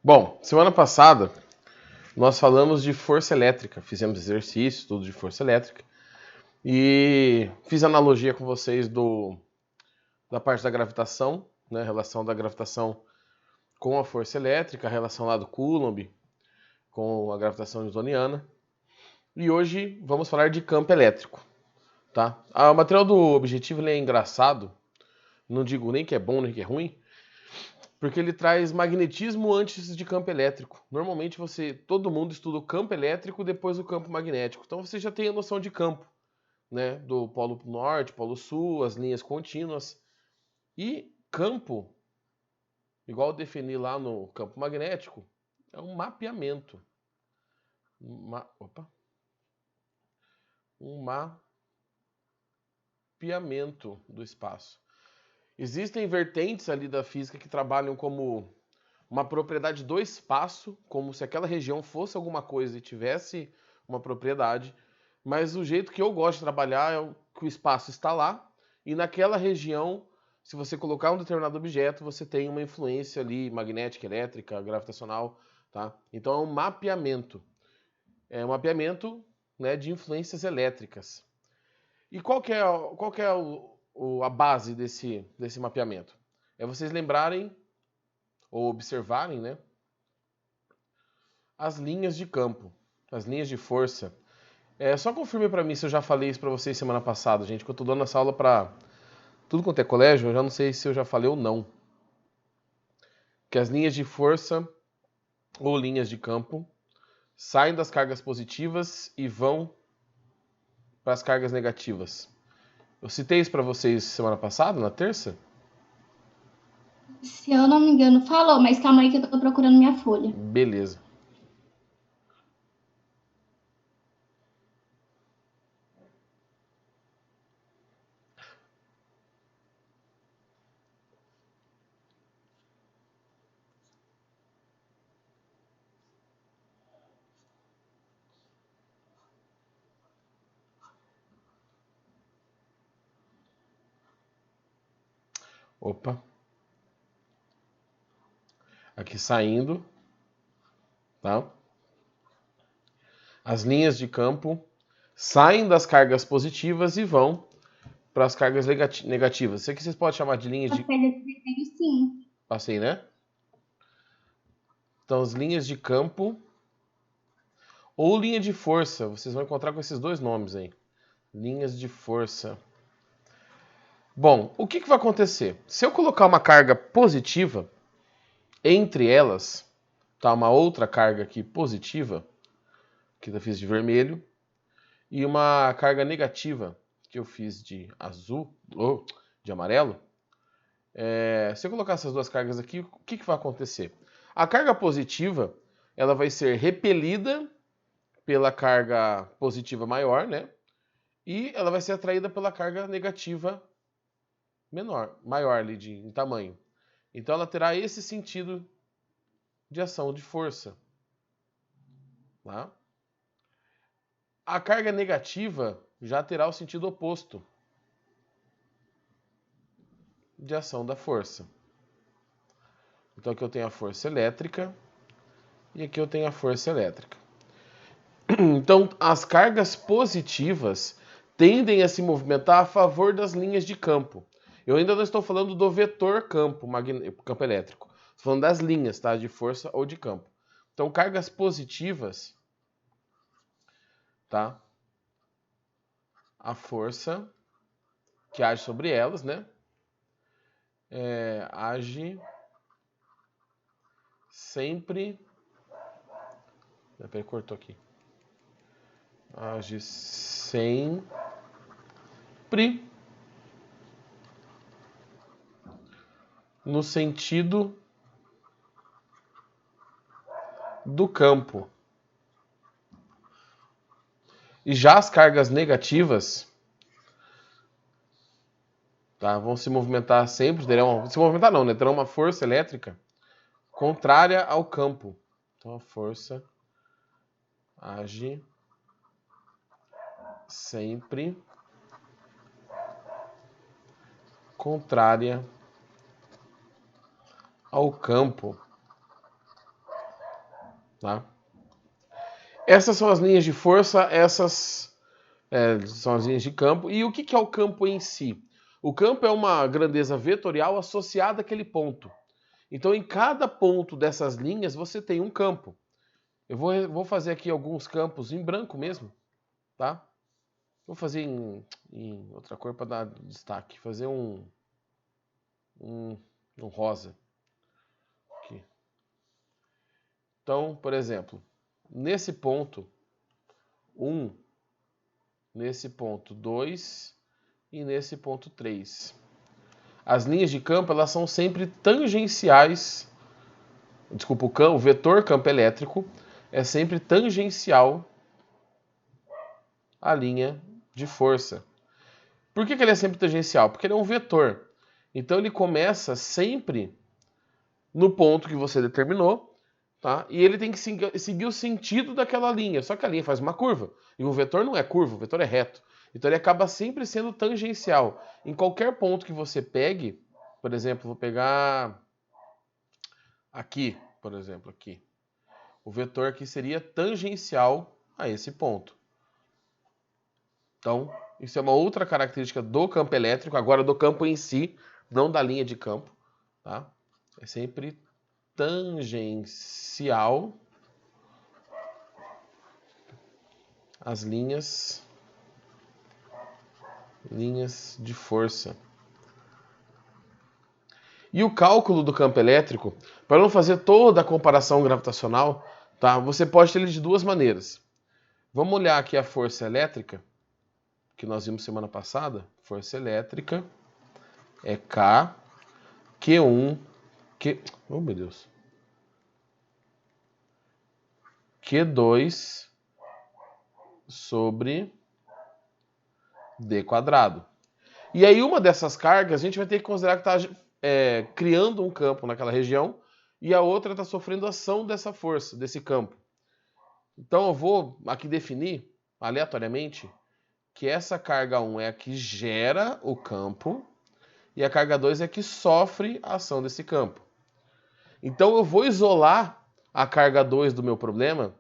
Bom, semana passada nós falamos de força elétrica, fizemos exercício, tudo de força elétrica, e fiz analogia com vocês da parte da gravitação, né, a relação da gravitação com a força elétrica, a relação lá do Coulomb com a gravitação newtoniana. E hoje vamos falar de campo elétrico, tá? O material do Objetivo ele é engraçado, não digo nem que é bom nem que é ruim, porque ele traz magnetismo antes de campo elétrico. Normalmente todo mundo estuda o campo elétrico depois o campo magnético. Então você já tem a noção de campo, né? Do polo norte, polo sul, as linhas contínuas. E campo, igual eu defini lá no campo magnético, é um mapeamento. Um mapeamento do espaço. Existem vertentes ali da física que trabalham como uma propriedade do espaço, como se aquela região fosse alguma coisa e tivesse uma propriedade, mas o jeito que eu gosto de trabalhar é que o espaço está lá e naquela região, se você colocar um determinado objeto, você tem uma influência ali magnética, elétrica, gravitacional, tá? Então é um mapeamento. É um mapeamento, né, de influências elétricas. E qual que é a base desse mapeamento? É vocês lembrarem ou observarem, né, as linhas de campo, as linhas de força. Só confirme para mim se eu já falei isso para vocês semana passada, gente, que eu tô dando essa aula para tudo quanto é colégio, eu já não sei se eu já falei ou não. Que as linhas de força ou linhas de campo saem das cargas positivas e vão para as cargas negativas. Eu citei isso para vocês semana passada, na terça? Se eu não me engano, falou, mas calma aí que eu tô procurando minha folha. Beleza. Opa. Aqui saindo, tá? As linhas de campo saem das cargas positivas e vão para as cargas negativas. Isso aqui vocês podem chamar de linhas As de... pedras de desenho, sim. Passei, né? Então, as linhas de campo ou linha de força. Vocês vão encontrar com esses dois nomes aí. Linhas de força. Bom, o que vai acontecer? Se eu colocar uma carga positiva entre elas, tá? Uma outra carga aqui positiva, que eu fiz de vermelho, e uma carga negativa, que eu fiz de azul, ou de amarelo, se eu colocar essas duas cargas aqui, o que vai acontecer? A carga positiva, ela vai ser repelida pela carga positiva maior, né? E ela vai ser atraída pela carga negativa maior ali em tamanho. Então ela terá esse sentido de ação de força. Tá? A carga negativa já terá o sentido oposto de ação da força. Então aqui eu tenho a força elétrica e aqui eu tenho a força elétrica. Então as cargas positivas tendem a se movimentar a favor das linhas de campo. Eu ainda não estou falando do vetor campo elétrico. Estou falando das linhas, tá? De força ou de campo. Então cargas positivas, tá? A força que age sobre elas, né? Age sempre. Peraí, cortou aqui. Age sempre no sentido do campo. E já as cargas negativas, tá, vão se movimentar sempre, se movimentar não, né? Terão uma força elétrica contrária ao campo. Então a força age sempre contrária ao campo. tá? Essas são as linhas de força, essas são as linhas de campo. E o que é o campo em si? O campo é uma grandeza vetorial associada àquele ponto. Então, em cada ponto dessas linhas, você tem um campo. Eu vou fazer aqui alguns campos em branco mesmo, tá? Vou fazer em outra cor para dar destaque. Fazer um rosa. Aqui. Então, por exemplo, nesse ponto 1, nesse ponto 2 e nesse ponto 3. As linhas de campo, elas são sempre tangenciais. Desculpa, o vetor campo elétrico é sempre tangencial à linha de força. Por que ele é sempre tangencial? Porque ele é um vetor. Então ele começa sempre no ponto que você determinou, tá? E ele tem que seguir o sentido daquela linha. Só que a linha faz uma curva. E o vetor não é curva, o vetor é reto. Então ele acaba sempre sendo tangencial. Em qualquer ponto que você pegue, por exemplo, vou pegar aqui, por exemplo, aqui. O vetor aqui seria tangencial a esse ponto. Então, isso é uma outra característica do campo elétrico, agora do campo em si, não da linha de campo, tá? É sempre tangencial às linhas de força. E o cálculo do campo elétrico, para não fazer toda a comparação gravitacional, tá? Você pode ter ele de duas maneiras. Vamos olhar aqui a força elétrica, que nós vimos semana passada. Força elétrica é K, Q1, oh meu Deus. Q2 sobre D quadrado. E aí uma dessas cargas a gente vai ter que considerar que está criando um campo naquela região e a outra está sofrendo ação dessa força, desse campo. Então eu vou aqui definir aleatoriamente que essa carga 1 é a que gera o campo e a carga 2 é a que sofre a ação desse campo. Então eu vou isolar a carga 2 do meu problema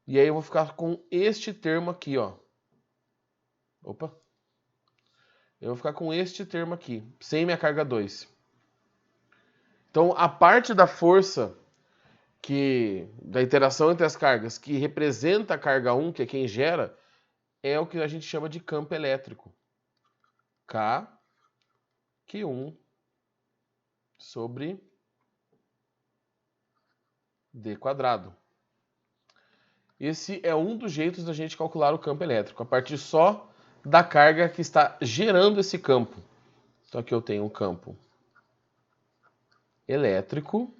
e aí eu vou ficar com este termo aqui, ó. Opa. Eu vou ficar com este termo aqui, sem minha carga 2. Então, a parte da força da interação entre as cargas que representa a carga 1, que é quem gera, é o que a gente chama de campo elétrico. K, Q1 sobre D quadrado. Esse é um dos jeitos da gente calcular o campo elétrico, a partir só da carga que está gerando esse campo. Então aqui eu tenho um campo elétrico.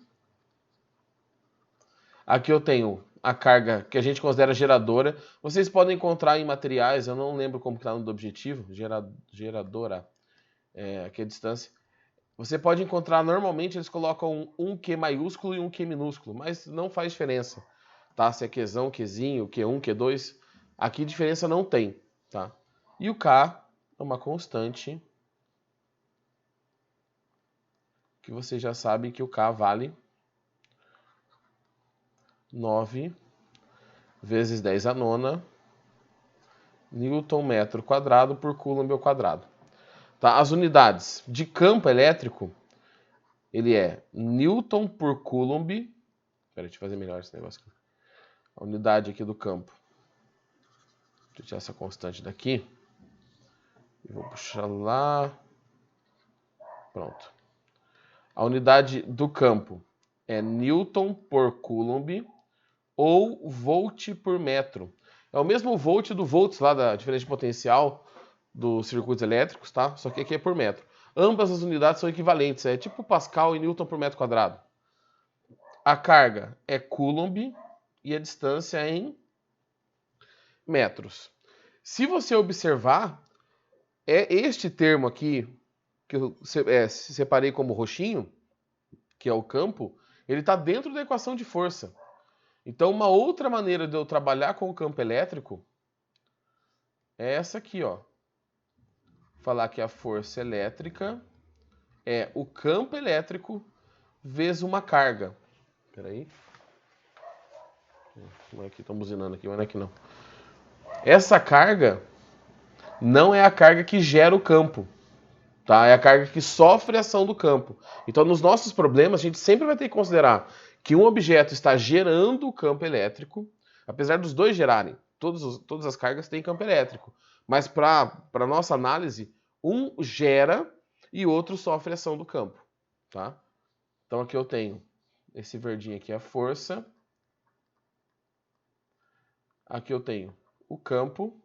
Aqui eu tenho a carga que a gente considera geradora. Vocês podem encontrar em materiais, eu não lembro como está no do objetivo, geradora, aqui a distância. Você pode encontrar, normalmente eles colocam um Q maiúsculo e um Q minúsculo, mas não faz diferença, tá? Se é Qzão, Qzinho, Q1, Q2, aqui diferença não tem, tá? E o K é uma constante que você já sabe que o K vale 9 vezes 10 a nona Newton metro quadrado por Coulomb ao quadrado. Tá? As unidades de campo elétrico, ele é Newton por Coulomb. Espera, deixa eu fazer melhor esse negócio aqui. A unidade aqui do campo. Deixa eu tirar essa constante daqui. E vou puxar lá. Pronto. A unidade do campo é Newton por Coulomb ou volt por metro. É o mesmo volt do volts lá da diferença de potencial dos circuitos elétricos, tá? Só que aqui é por metro. Ambas as unidades são equivalentes, é tipo Pascal e Newton por metro quadrado. A carga é Coulomb e a distância é em metros. Se você observar, é este termo aqui, que eu separei como roxinho, que é o campo, ele está dentro da equação de força. Então, uma outra maneira de eu trabalhar com o campo elétrico é essa aqui, ó. Falar que a força elétrica é o campo elétrico vezes uma carga. Espera aí. Não é aqui, estão buzinando aqui, mas não é aqui não. Essa carga não é a carga que gera o campo, tá? É a carga que sofre a ação do campo. Então, nos nossos problemas, a gente sempre vai ter que considerar que um objeto está gerando o campo elétrico, apesar dos dois gerarem. Todas as cargas têm campo elétrico. Mas para a nossa análise, um gera e outro sofre a ação do campo, tá? Então aqui eu tenho esse verdinho aqui é a força. Aqui eu tenho o campo.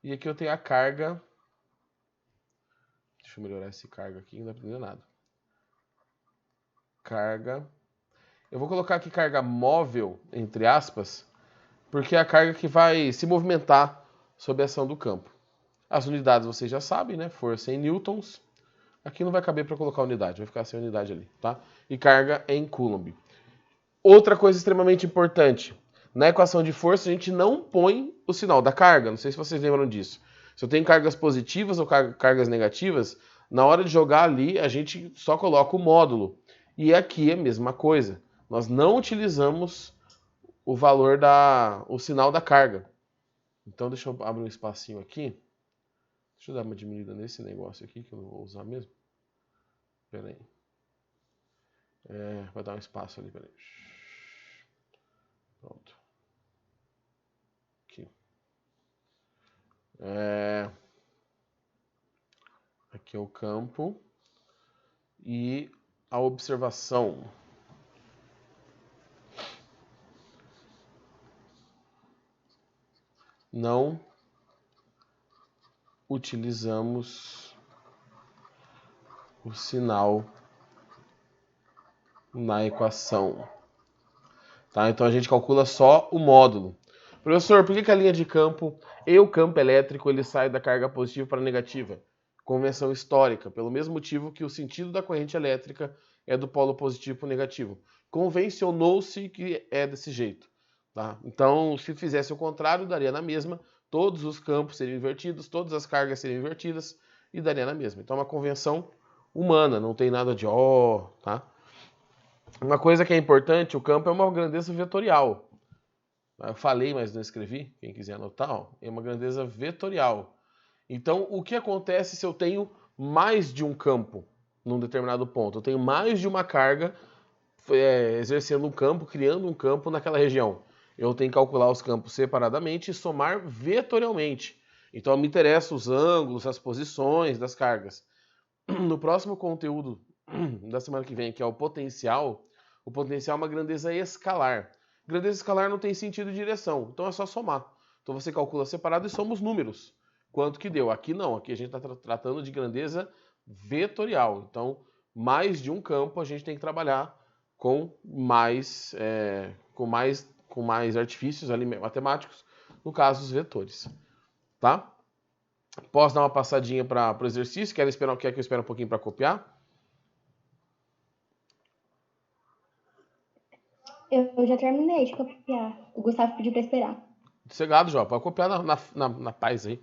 E aqui eu tenho a carga. Deixa eu melhorar esse carga aqui, não dá pra entender nada. Carga. Eu vou colocar aqui carga móvel, entre aspas, porque é a carga que vai se movimentar sob a ação do campo. As unidades vocês já sabem, né? Força em newtons. Aqui não vai caber para colocar unidade, vai ficar sem unidade ali, tá? E carga em coulomb. Outra coisa extremamente importante. Na equação de força, a gente não põe o sinal da carga. Não sei se vocês lembram disso. Se eu tenho cargas positivas ou cargas negativas, na hora de jogar ali, a gente só coloca o módulo. E aqui é a mesma coisa. Nós não utilizamos o valor o sinal da carga. Então, deixa eu abrir um espacinho aqui. Deixa eu dar uma diminuída nesse negócio aqui, que eu não vou usar mesmo. Pera aí. Vai dar um espaço ali, pera aí. Pronto. Aqui. Aqui é o campo. E a observação. Não utilizamos o sinal na equação. Tá? Então a gente calcula só o módulo. Professor, por que a linha de campo e o campo elétrico ele sai da carga positiva para a negativa? Convenção histórica, pelo mesmo motivo que o sentido da corrente elétrica é do polo positivo para o negativo. Convencionou-se que é desse jeito. Tá? Então, se fizesse o contrário, daria na mesma. Todos os campos seriam invertidos, todas as cargas seriam invertidas e daria na mesma. Então, é uma convenção humana, não tem nada de tá? Uma coisa que é importante, o campo é uma grandeza vetorial. Eu falei, mas não escrevi. Quem quiser anotar, ó, é uma grandeza vetorial. Então, o que acontece se eu tenho mais de um campo num determinado ponto? Eu tenho mais de uma carga exercendo um campo, criando um campo naquela região. Eu tenho que calcular os campos separadamente e somar vetorialmente. Então, me interessam os ângulos, as posições das cargas. No próximo conteúdo da semana que vem, que é o potencial é uma grandeza escalar. Grandeza escalar não tem sentido de direção, então é só somar. Então você calcula separado e soma os números. Quanto que deu? Aqui não, aqui a gente está tratando de grandeza vetorial. Então, mais de um campo a gente tem que trabalhar com mais artifícios ali matemáticos, no caso os vetores. Tá? Posso dar uma passadinha para o exercício? Quer que eu espere um pouquinho para copiar? Eu já terminei de copiar. O Gustavo pediu para esperar. Sossegado, Jó. Pode copiar na paz aí.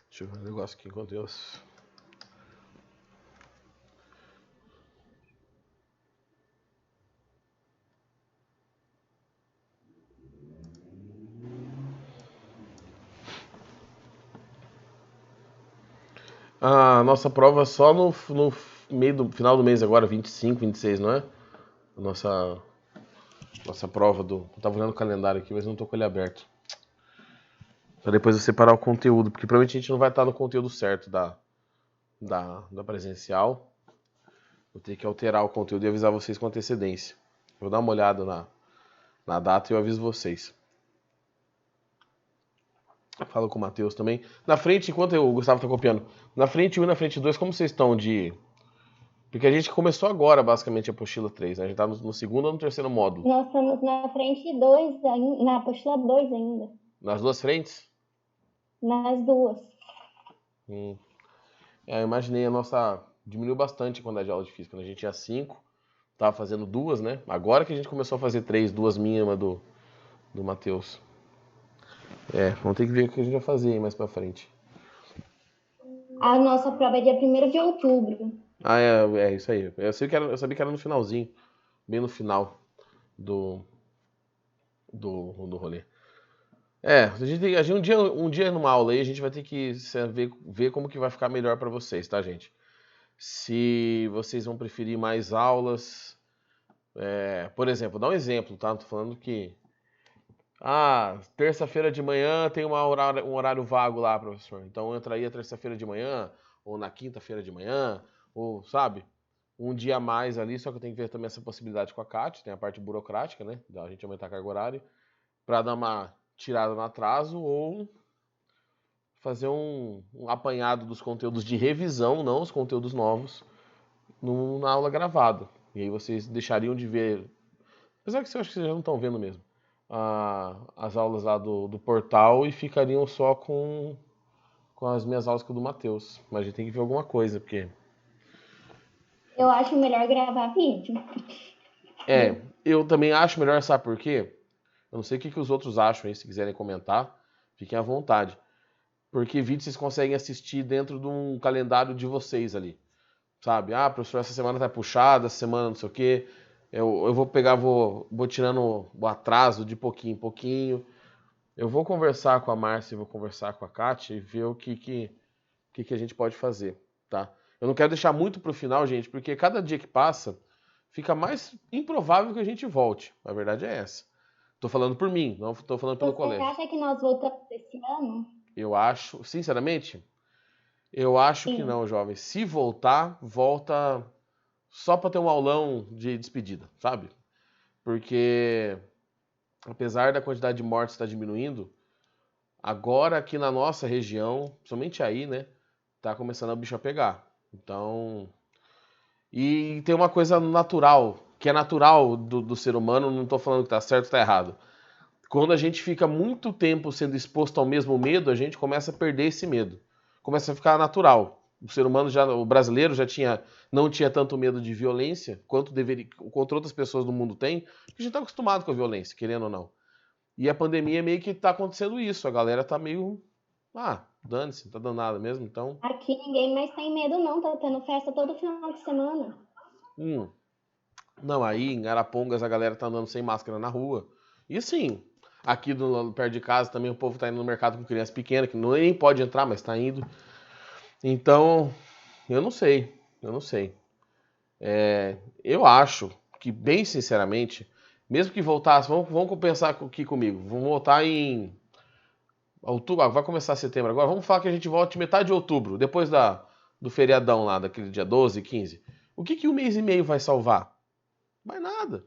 Deixa eu ver um negócio aqui enquanto eu... A nossa prova só no meio do final do mês agora, 25, 26, não é? A nossa prova do... Eu tava olhando o calendário aqui, mas não tô com ele aberto. Pra depois eu separar o conteúdo, porque provavelmente a gente não vai estar no conteúdo certo da presencial. Vou ter que alterar o conteúdo e avisar vocês com antecedência. Vou dar uma olhada na data e eu aviso vocês. Falo com o Matheus também. Na frente, enquanto o Gustavo tá copiando, na frente 1 e na frente 2, como vocês estão de... Porque a gente começou agora, basicamente, a apostila 3, né? A gente tá no segundo ou no terceiro módulo? Nós estamos na frente 2, na apostila 2 ainda. Nas duas frentes? Nas duas. Eu imaginei a nossa... Diminuiu bastante a quantidade de aula de física, né? A gente tinha 5, Tava fazendo duas, né? Agora que a gente começou a fazer três, duas minhas e uma do Matheus. Vamos ter que ver o que a gente vai fazer aí mais pra frente. A nossa prova é dia 1º de outubro. Ah, é isso aí. Eu sabia que era no finalzinho, bem no final do, do rolê. Um dia numa aula aí, a gente vai ter que ver como que vai ficar melhor pra vocês, tá, gente? Se vocês vão preferir mais aulas. Por exemplo, dá um exemplo, tá? Tô falando que. Terça-feira de manhã tem um horário vago lá, professor. Então eu entraria terça-feira de manhã, ou na quinta-feira de manhã, ou, sabe? Um dia a mais ali, só que eu tenho que ver também essa possibilidade com a Kátia, tem a parte burocrática, né? Da gente aumentar a carga horária, pra dar uma tirada no atraso, ou fazer um apanhado dos conteúdos de revisão, não os conteúdos novos, na aula gravada. E aí vocês deixariam de ver. Apesar que eu acho que vocês já não estão vendo mesmo. As aulas lá do portal e ficariam só com as minhas aulas com o do Matheus. Mas a gente tem que ver alguma coisa, porque. Eu acho melhor gravar vídeo. Eu também acho melhor, sabe por quê? Eu não sei o que os outros acham aí, se quiserem comentar, fiquem à vontade. Porque vídeo vocês conseguem assistir dentro de um calendário de vocês ali. Sabe? Professor, essa semana tá puxada, essa semana não sei o quê. Eu vou pegar, vou tirando o atraso de pouquinho em pouquinho. Eu vou conversar com a Márcia, vou conversar com a Kátia e ver o que a gente pode fazer, tá? Eu não quero deixar muito pro final, gente, porque cada dia que passa fica mais improvável que a gente volte. A verdade é essa. Tô falando por mim, não tô falando pelo Você colégio. acha que nós voltamos esse ano? Eu acho, sinceramente, eu acho que Sim. não, jovem. Se voltar, volta só para ter um aulão de despedida, sabe? Porque apesar da quantidade de mortes estar diminuindo, agora aqui na nossa região, somente aí, né, tá começando a bicho a pegar. Então, e tem uma coisa natural, que é natural do ser humano, não tô falando que tá certo ou tá errado. Quando a gente fica muito tempo sendo exposto ao mesmo medo, a gente começa a perder esse medo. Começa a ficar natural. O brasileiro não tinha tanto medo de violência quanto outras pessoas do mundo têm, porque a gente está acostumado com a violência, querendo ou não. E a pandemia meio que está acontecendo isso. A galera tá meio, dane-se, não tá dando nada mesmo, então. Aqui ninguém mais tem medo, não. Tá tendo festa todo final de semana. Não, aí em Arapongas a galera tá andando sem máscara na rua. E sim, aqui perto de casa também o povo tá indo no mercado com criança pequena, que nem pode entrar, mas tá indo. Então, eu não sei, eu não sei. Eu acho que, bem sinceramente, mesmo que voltasse, vamos pensar aqui comigo, vamos voltar em outubro, vai começar setembro agora, vamos falar que a gente volta de metade de outubro, depois do feriadão lá, daquele dia 12, 15. O que um mês e meio vai salvar? Vai nada.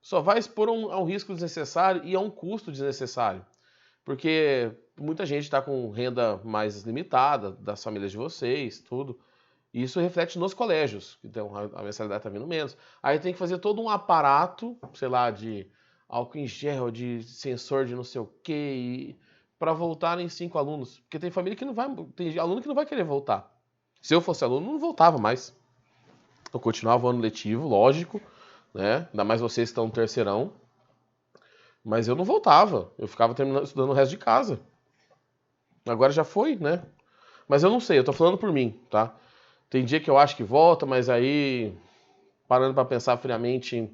Só vai expor a um risco desnecessário e a um custo desnecessário. Porque muita gente está com renda mais limitada, das famílias de vocês, tudo. E isso reflete nos colégios. Então a mensalidade está vindo menos. Aí tem que fazer todo um aparato, sei lá, de álcool em gel, de sensor de não sei o quê, para voltarem 5 alunos. Porque tem família que não vai. Tem aluno que não vai querer voltar. Se eu fosse aluno, não voltava mais. Eu continuava o ano letivo, lógico, né? Ainda mais vocês que estão no terceirão. Mas eu não voltava. Eu ficava estudando o resto de casa. Agora já foi, né? Mas eu não sei, eu tô falando por mim, tá? Tem dia que eu acho que volta, mas aí, parando para pensar friamente,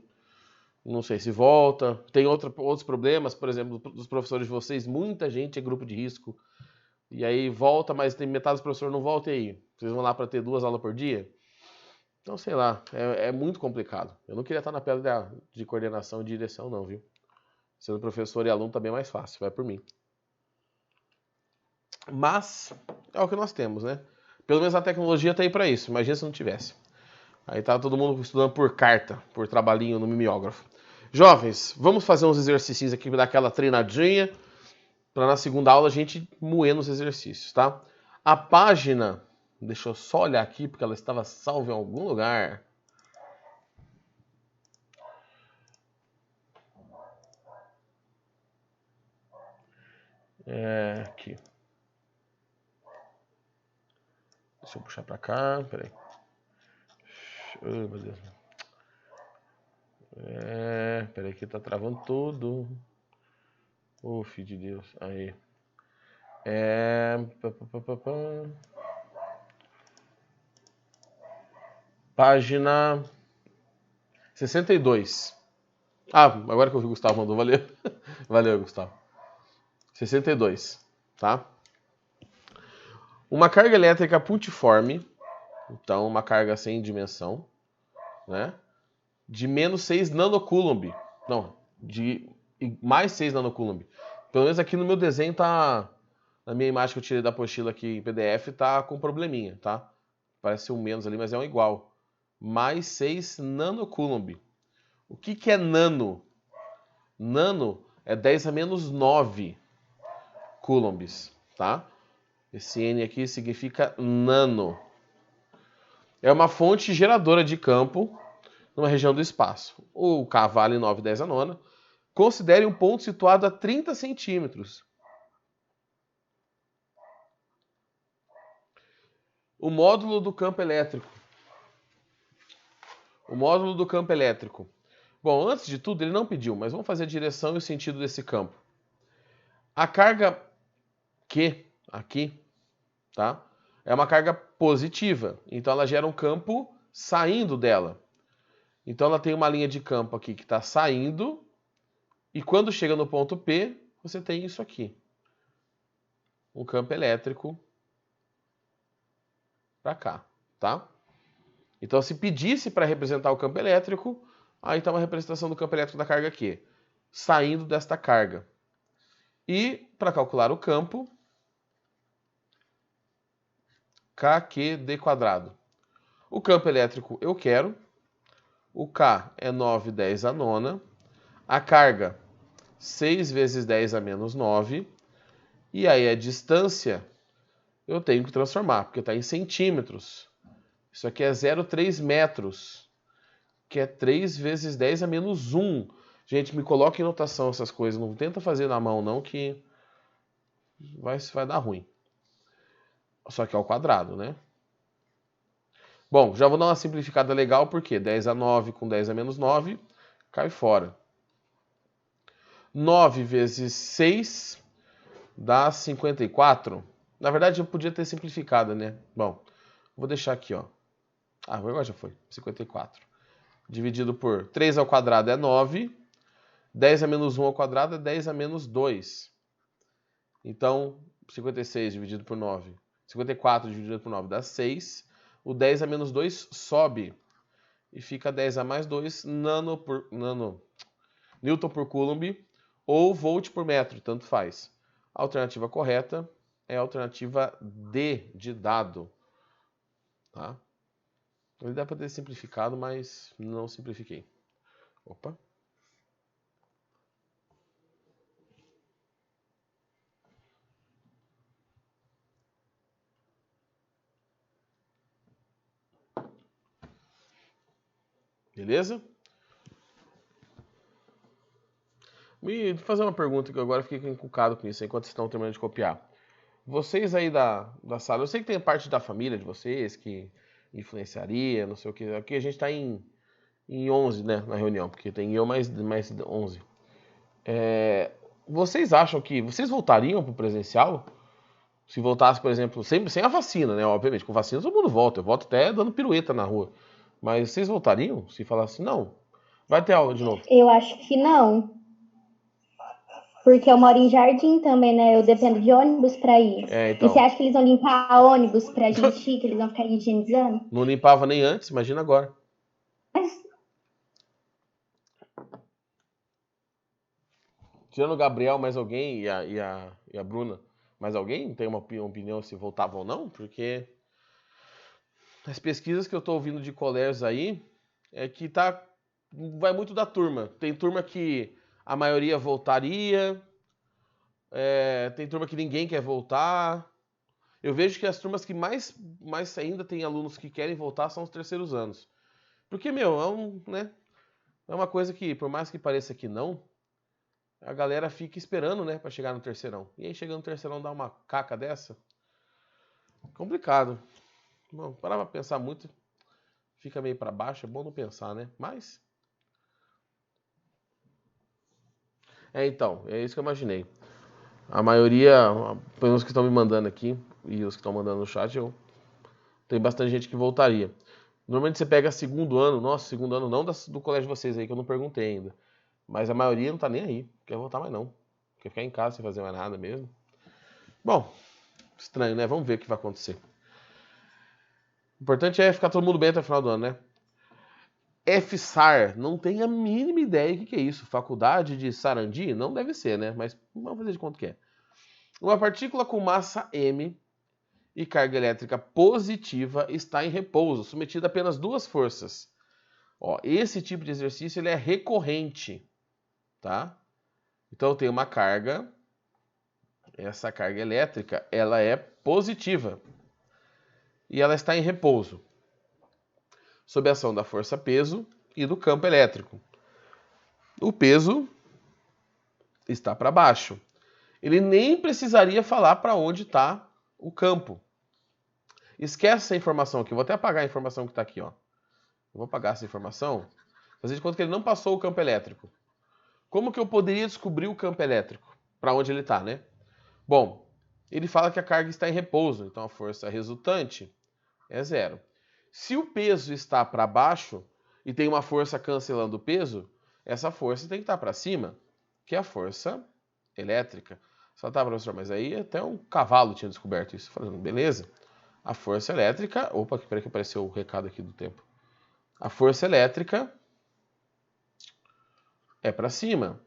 não sei se volta. Tem outros problemas, por exemplo, dos professores de vocês, muita gente é grupo de risco. E aí volta, mas tem metade dos professores não volta e aí? Vocês vão lá para ter 2 aulas por dia? Então, sei lá, é muito complicado. Eu não queria estar na pele de coordenação e direção, não, viu? Sendo professor e aluno tá bem mais fácil, vai por mim. Mas é o que nós temos, né? Pelo menos a tecnologia tá aí para isso. Imagina se não tivesse. Aí tá todo mundo estudando por carta, por trabalhinho no mimeógrafo. Jovens, vamos fazer uns exercícios aqui, dar aquela treinadinha, para na segunda aula a gente moer nos exercícios, tá? A página, deixa eu só olhar aqui, porque ela estava salva em algum lugar. Aqui. Deixa eu puxar para cá, peraí. Oh, meu Deus. Peraí que tá travando tudo. Ô, filho de Deus. Aí. Página 62. Ah, agora que eu vi o Gustavo mandou. Valeu. Valeu, Gustavo. 62, tá? Uma carga elétrica puntiforme, então uma carga sem dimensão, né? De menos 6 nanocoulomb. Não, de mais 6 nanocoulomb. Pelo menos aqui no meu desenho tá... Na minha imagem que eu tirei da apostila aqui em PDF, tá com probleminha, tá? Parece um menos ali, mas é um igual. Mais 6 nanocoulomb. O que é nano? Nano é 10 a menos 9 coulombs, tá? Esse N aqui significa nano. É uma fonte geradora de campo numa região do espaço. O K vale 9/10 a nona. Considere um ponto situado a 30 centímetros. O módulo do campo elétrico. O módulo do campo elétrico. Bom, antes de tudo, ele não pediu, mas vamos fazer a direção e o sentido desse campo. A carga Q aqui, tá? É uma carga positiva. Então ela gera um campo saindo dela. Então ela tem uma linha de campo aqui que está saindo. E quando chega no ponto P, você tem isso aqui. Um campo elétrico para cá, tá? Então se pedisse para representar o campo elétrico, aí está uma representação do campo elétrico da carga Q, saindo desta carga. E para calcular o campo, KQd². O campo elétrico eu quero. O K é 9/10 a nona. A carga, 6 vezes 10 a menos 9. E aí a distância eu tenho que transformar, porque está em centímetros. Isso aqui é 0,3 metros, que é 3 vezes 10 a menos 1. Gente, me coloque em notação essas coisas. Não tenta fazer na mão, não, que vai dar ruim. Só que é ao quadrado, né? Bom, já vou dar uma simplificada legal, porque 10 a 9 com 10 a menos 9 cai fora. 9 vezes 6 dá 54. Na verdade, eu podia ter simplificado, né? Bom, vou deixar aqui, ó. Ah, agora já foi. 54. Dividido por 3 ao quadrado é 9. 10 a menos 1 ao quadrado é 10 a menos 2. Então, 56 dividido por 9. 54 dividido por 9 dá 6. O 10 a menos 2 sobe. E fica 10 a mais 2 Newton por Coulomb ou volt por metro, tanto faz. A alternativa correta é a alternativa D de dado. Tá? Ele dá para ter simplificado, mas não simplifiquei. Opa. Beleza? Me fazer uma pergunta que eu agora fiquei encucado com isso enquanto vocês estão terminando de copiar. Vocês aí da sala, eu sei que tem parte da família de vocês que influenciaria, não sei o que. Aqui a gente está em 11, né, na reunião, porque tem eu mais 11. Vocês acham que vocês voltariam pro presencial? Se voltasse, por exemplo, sempre sem a vacina, né? Obviamente, com vacina todo mundo volta. Eu volto até dando pirueta na rua. Mas vocês voltariam se falasse, não, vai ter aula de novo? Eu acho que não. Porque eu moro em Jardim também, né? Eu dependo de ônibus pra ir. E Então. você acha que eles vão limpar ônibus pra gente ir? Que eles vão ficar higienizando? Não limpava nem antes, imagina agora. Mas Tirando o Gabriel, mais alguém e a Bruna, mais alguém tem uma opinião se voltava ou não? Porque as pesquisas que eu estou ouvindo de colégios aí é que vai muito da turma. Tem turma que a maioria voltaria, tem turma que ninguém quer voltar. Eu vejo que as turmas que mais ainda tem alunos que querem voltar são os terceiros anos. Porque, meu, né, é uma coisa que, por mais que pareça que não, a galera fica esperando, né, pra chegar no terceirão. E aí, chegando no terceirão, dá uma caca dessa. Complicado. Bom, parar pra pensar muito, fica meio pra baixo, é bom não pensar, né? Mas Então, é isso que eu imaginei. A maioria, pelo menos que estão me mandando aqui, e os que estão mandando no chat, tem bastante gente que voltaria. Normalmente você pega segundo ano, nossa, segundo ano não do colégio de vocês aí, que eu não perguntei ainda. Mas a maioria não tá nem aí, não quer voltar mais não. Quer ficar em casa sem fazer mais nada mesmo. Bom, estranho, né? Vamos ver o que vai acontecer. O importante é ficar todo mundo bem até o final do ano, né? FSAR, não tenho a mínima ideia do que é isso. Faculdade de Sarandi? Não deve ser, né? Mas vamos fazer de conta que é. Uma partícula com massa m e carga elétrica positiva está em repouso, submetida a apenas duas forças. Ó, esse tipo de exercício ele é recorrente, tá? Então eu tenho uma carga, essa carga elétrica ela é positiva e ela está em repouso, sob a ação da força peso e do campo elétrico. O peso está para baixo. Ele nem precisaria falar para onde está o campo. Esquece essa informação aqui. Eu vou até apagar a informação que está aqui, ó. Eu vou apagar essa informação. Fazer de conta que ele não passou o campo elétrico. Como que eu poderia descobrir o campo elétrico? Para onde ele está, né? Bom, ele fala que a carga está em repouso, então a força resultante é zero. Se o peso está para baixo e tem uma força cancelando o peso, essa força tem que estar para cima, que é a força elétrica. Só tá, professor, mas aí até um cavalo tinha descoberto isso. Falando, beleza. A força elétrica... Opa, peraí que apareceu o recado aqui do tempo. A força elétrica é para cima.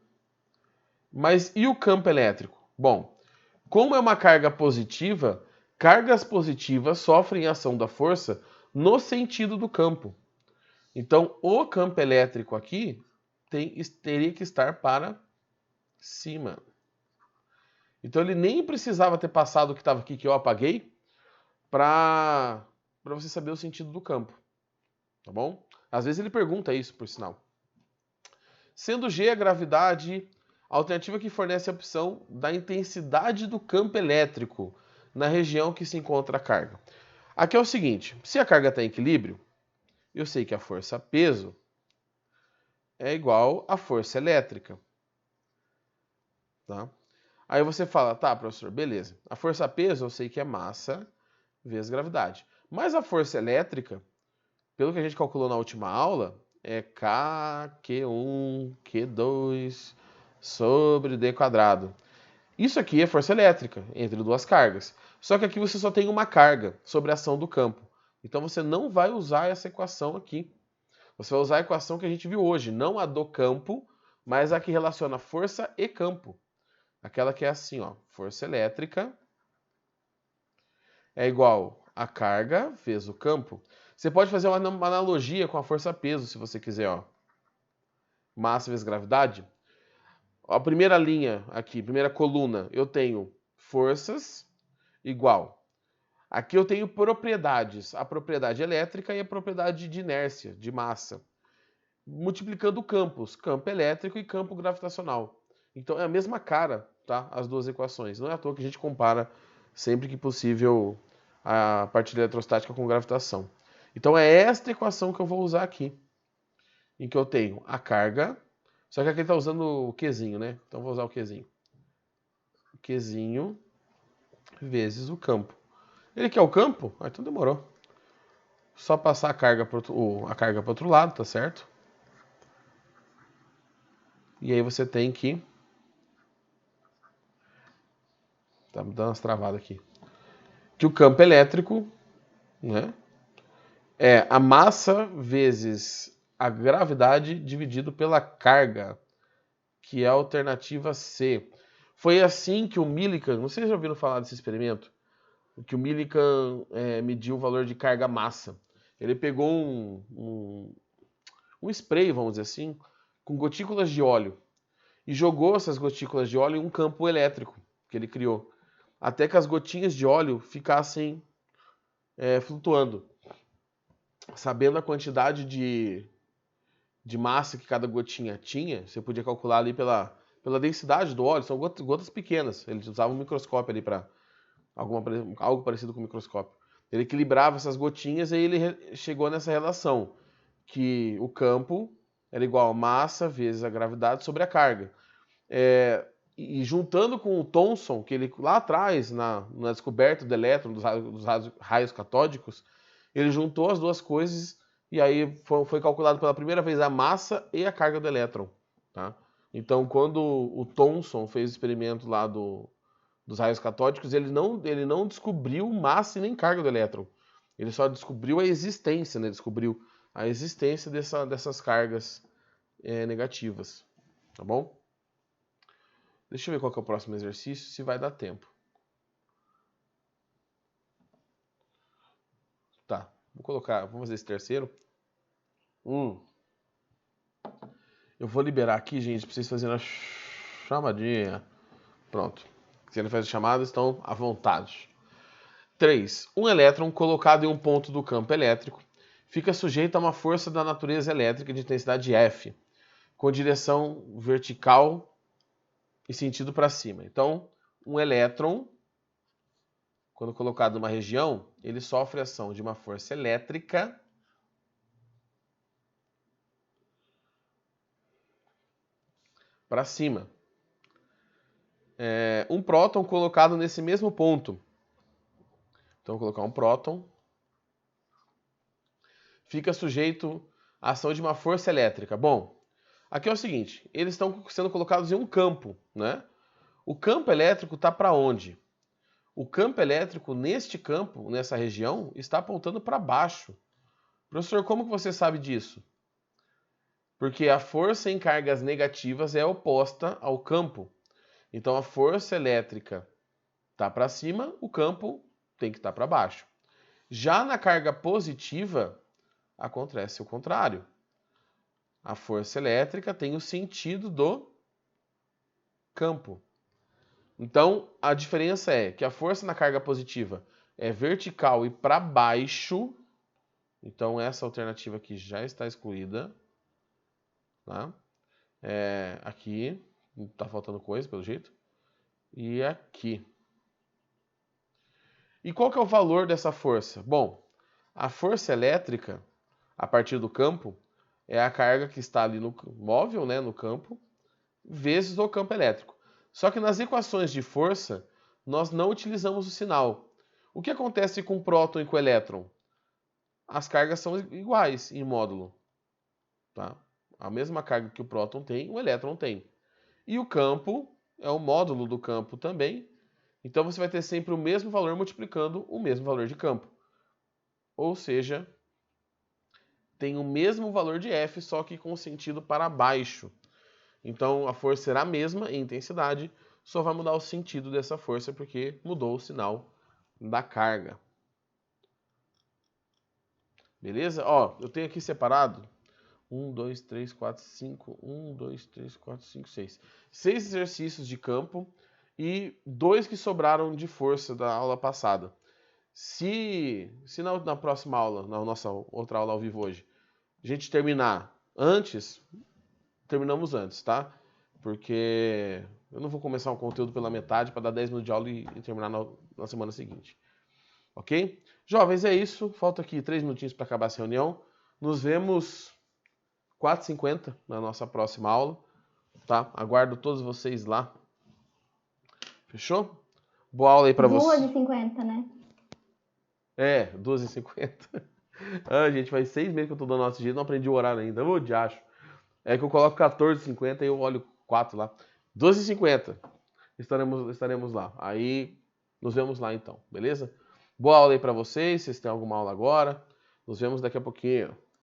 Mas e o campo elétrico? Bom, como é uma carga positiva, cargas positivas sofrem a ação da força no sentido do campo. Então, o campo elétrico aqui teria que estar para cima. Então, ele nem precisava ter passado o que estava aqui, que eu apaguei, para você saber o sentido do campo. Tá bom? Às vezes ele pergunta isso, por sinal. Sendo G a gravidade, a alternativa que fornece a opção da intensidade do campo elétrico na região que se encontra a carga. Aqui é o seguinte, se a carga está em equilíbrio, eu sei que a força peso é igual à força elétrica. Tá? Aí você fala, tá, professor, beleza. A força peso eu sei que é massa vezes gravidade. Mas a força elétrica, pelo que a gente calculou na última aula, é K1, Q2 sobre D quadrado. Isso aqui é força elétrica entre duas cargas. Só que aqui você só tem uma carga sobre a ação do campo. Então você não vai usar essa equação aqui. Você vai usar a equação que a gente viu hoje, não a do campo, mas a que relaciona força e campo. Aquela que é assim, ó, força elétrica é igual a carga vezes o campo. Você pode fazer uma analogia com a força-peso, se você quiser, ó. Massa vezes gravidade. A primeira linha aqui, primeira coluna, eu tenho forças igual. Aqui eu tenho propriedades, a propriedade elétrica e a propriedade de inércia, de massa. Multiplicando campos, campo elétrico e campo gravitacional. Então é a mesma cara, tá? As duas equações. Não é à toa que a gente compara sempre que possível a partilha eletrostática com gravitação. Então é esta equação que eu vou usar aqui. Em que eu tenho a carga, só que aqui ele está usando o Qzinho, né? Então eu vou usar o Qzinho. O Qzinho vezes o campo. Ele quer o campo? Ah, então demorou. Só passar a carga para o outro lado, tá certo? E aí você tem que... Tá me dando umas travadas aqui. Que o campo elétrico, né, é a massa vezes a gravidade dividido pela carga, que é a alternativa C. Foi assim que o Millikan, não sei se já ouviram falar desse experimento, que o Millikan mediu o valor de carga-massa. Ele pegou um spray, vamos dizer assim, com gotículas de óleo e jogou essas gotículas de óleo em um campo elétrico que ele criou, até que as gotinhas de óleo ficassem flutuando. Sabendo a quantidade de massa que cada gotinha tinha, você podia calcular ali pela densidade do óleo, são gotas pequenas. Ele usava um microscópio ali para algo parecido com um microscópio. Ele equilibrava essas gotinhas e aí ele chegou nessa relação, que o campo era igual a massa vezes a gravidade sobre a carga. E juntando com o Thomson, que ele lá atrás, na descoberta do elétron, dos raios catódicos, ele juntou as duas coisas e aí foi calculado pela primeira vez a massa e a carga do elétron. Tá? Então, quando o Thomson fez o experimento lá dos raios catódicos, ele não descobriu massa e nem carga do elétron. Ele só descobriu a existência, né? Descobriu a existência dessas cargas negativas. Tá bom? Deixa eu ver qual que é o próximo exercício, se vai dar tempo. Tá, vamos fazer esse terceiro. Eu vou liberar aqui, gente, pra vocês fazerem a chamadinha. Pronto. Se ele faz a chamada, estão à vontade. 3. Um elétron colocado em um ponto do campo elétrico fica sujeito a uma força da natureza elétrica de intensidade F, com direção vertical e sentido para cima. Então, um elétron, quando colocado numa região, ele sofre a ação de uma força elétrica para cima. Um próton colocado nesse mesmo ponto. Então, vou colocar um próton. Fica sujeito à ação de uma força elétrica. Bom, aqui é o seguinte, eles estão sendo colocados em um campo, né? O campo elétrico está para onde? O campo elétrico, neste campo, nessa região, está apontando para baixo. Professor, como que você sabe disso? Porque a força em cargas negativas é oposta ao campo. Então, a força elétrica está para cima, o campo tem que estar para baixo. Já na carga positiva, acontece o contrário. A força elétrica tem o sentido do campo. Então, a diferença é que a força na carga positiva é vertical e para baixo. Então, essa alternativa aqui já está excluída. Tá? Aqui, está faltando coisa, pelo jeito. E aqui. E qual que é o valor dessa força? Bom, a força elétrica, a partir do campo, é a carga que está ali no móvel, né, no campo, vezes o campo elétrico. Só que nas equações de força, nós não utilizamos o sinal. O que acontece com o próton e com o elétron? As cargas são iguais em módulo. Tá? A mesma carga que o próton tem, o elétron tem. E o campo é o módulo do campo também. Então você vai ter sempre o mesmo valor multiplicando o mesmo valor de campo. Ou seja, tem o mesmo valor de F, só que com sentido para baixo. Então a força será a mesma em intensidade, só vai mudar o sentido dessa força porque mudou o sinal da carga. Beleza? Ó, eu tenho aqui separado 1, 2, 3, 4, 5, 1, 2, 3, 4, 5, 6. 6 exercícios de campo e 2 que sobraram de força da aula passada. Se na próxima aula, na nossa outra aula ao vivo hoje, a gente terminar antes, terminamos antes, tá? Porque eu não vou começar um conteúdo pela metade para dar 10 minutos de aula e terminar na semana seguinte. Ok? Jovens, é isso. Falta aqui 3 minutinhos para acabar essa reunião. Nos vemos 4h50 na nossa próxima aula. Tá? Aguardo todos vocês lá. Fechou? Boa aula aí para vocês. 2h50, né? 2h50. Gente, faz 6 meses que eu tô dando nosso jeito, não aprendi o horário ainda. Ô, de acho. É que eu coloco 14h50 e eu olho 4 lá. 12h50. Estaremos lá. Aí, nos vemos lá então, beleza? Boa aula aí pra vocês. Vocês têm alguma aula agora? Nos vemos daqui a pouquinho.